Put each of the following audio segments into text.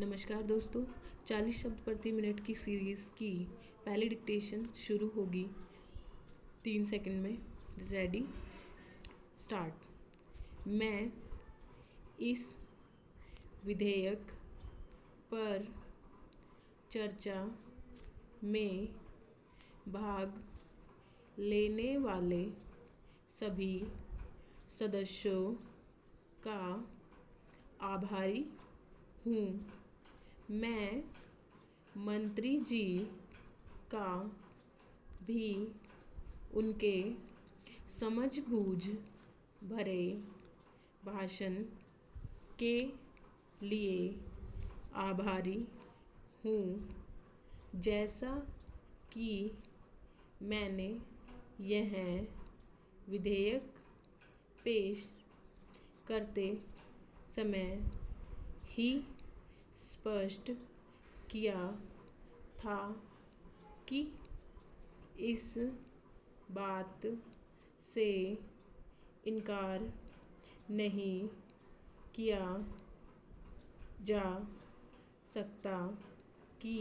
नमस्कार दोस्तों। 40 शब्द प्रति मिनट की सीरीज़ की पहली डिक्टेशन शुरू होगी 3 सेकंड में। Ready, start. मैं इस विधेयक पर चर्चा में भाग लेने वाले सभी सदस्यों का आभारी हूँ। मैं मंत्री जी का भी उनके समझबूझ भरे भाषण के लिए आभारी हूँ। जैसा कि मैंने यह विधेयक पेश करते समय ही स्पष्ट किया था कि इस बात से इनकार नहीं किया जा सकता कि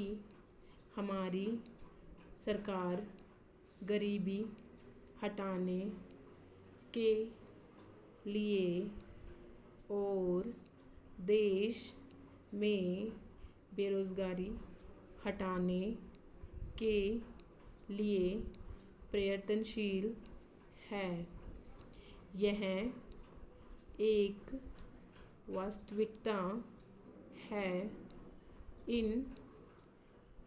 हमारी सरकार गरीबी हटाने के लिए और देश में बेरोज़गारी हटाने के लिए प्रयत्नशील है। यह एक वास्तविकता है। इन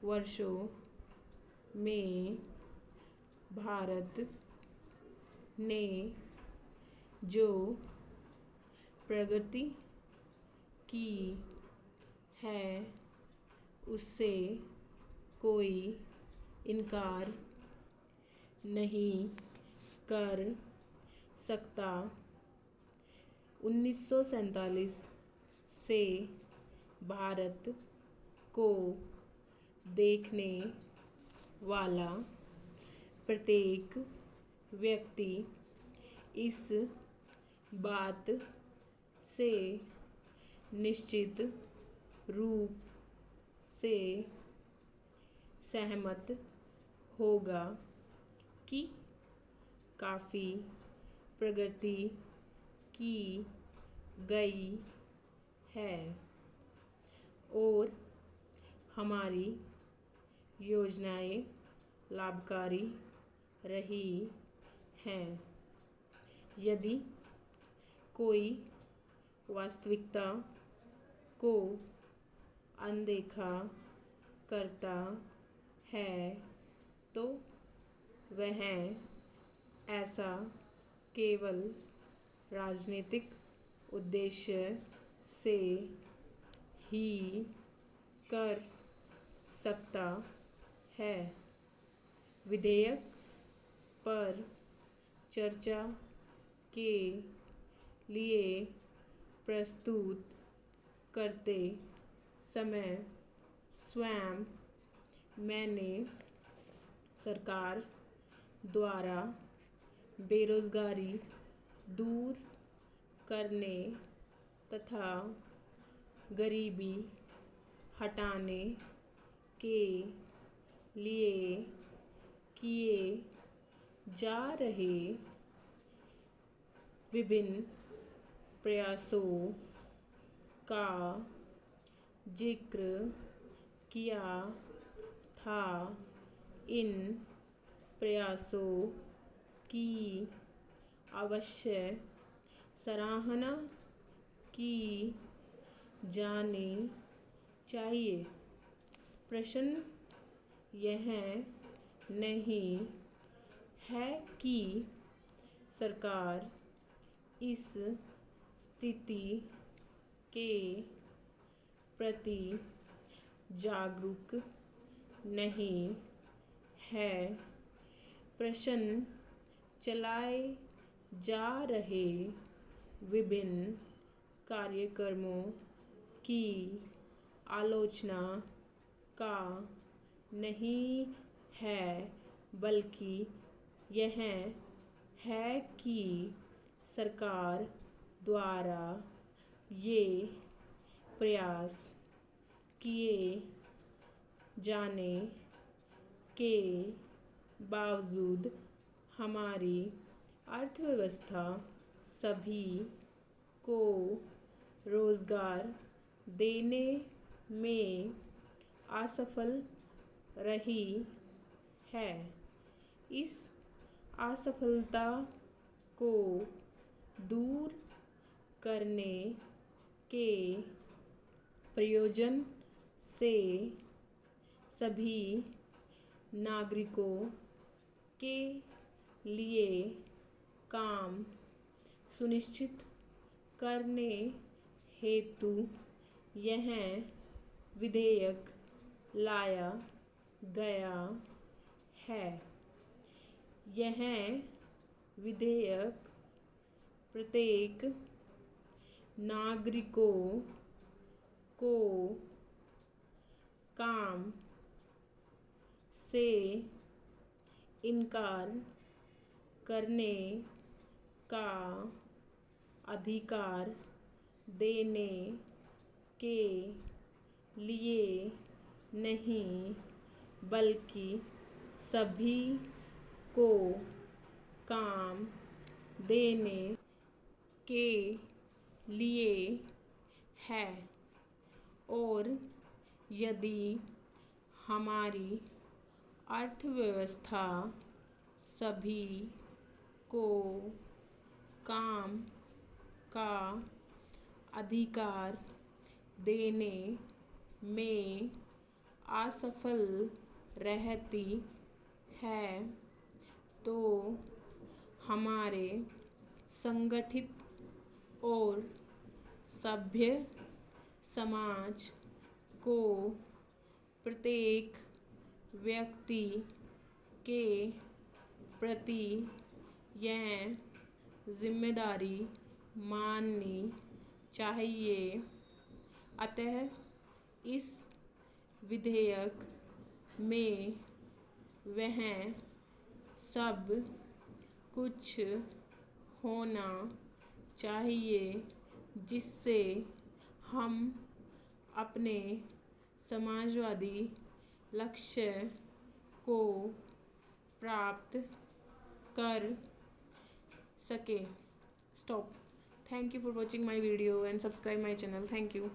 वर्षों में भारत ने जो प्रगति की है उससे कोई इनकार नहीं कर सकता। 1947 से भारत को देखने वाला प्रत्येक व्यक्ति इस बात से निश्चित रूप से सहमत होगा कि काफ़ी प्रगति की गई है और हमारी योजनाएं लाभकारी रही हैं। यदि कोई वास्तविकता को अनदेखा करता है तो वह ऐसा केवल राजनीतिक उद्देश्य से ही कर सकता है। विधेयक पर चर्चा के लिए प्रस्तुत करते समय स्वयं मैंने सरकार द्वारा बेरोज़गारी दूर करने तथा गरीबी हटाने के लिए किए जा रहे विभिन्न प्रयासों का जिक्र किया था। इन प्रयासों की अवश्य सराहना की जानी चाहिए। प्रश्न यह नहीं है कि सरकार इस स्थिति के प्रति जागरूक नहीं है। प्रश्न चलाए जा रहे विभिन्न कार्यक्रमों की आलोचना का नहीं है, बल्कि यह है कि सरकार द्वारा ये प्रयास किए जाने के बावजूद हमारी अर्थव्यवस्था सभी को रोज़गार देने में असफल रही है। इस असफलता को दूर करने के प्रयोजन से सभी नागरिकों के लिए काम सुनिश्चित करने हेतु यह विधेयक लाया गया है। यह विधेयक प्रत्येक नागरिकों को काम से इनकार करने का अधिकार देने के लिए नहीं, बल्कि सभी को काम देने के लिए है। और यदि हमारी अर्थव्यवस्था सभी को काम का अधिकार देने में असफल रहती है, तो हमारे संगठित और सभ्य समाज को प्रत्येक व्यक्ति के प्रति यह जिम्मेदारी माननी चाहिए। अतः इस विधेयक में वह सब कुछ होना चाहिए जिससे हम अपने समाजवादी लक्ष्य को प्राप्त कर सके। Stop. Thank you for watching my video and subscribe my channel. Thank you.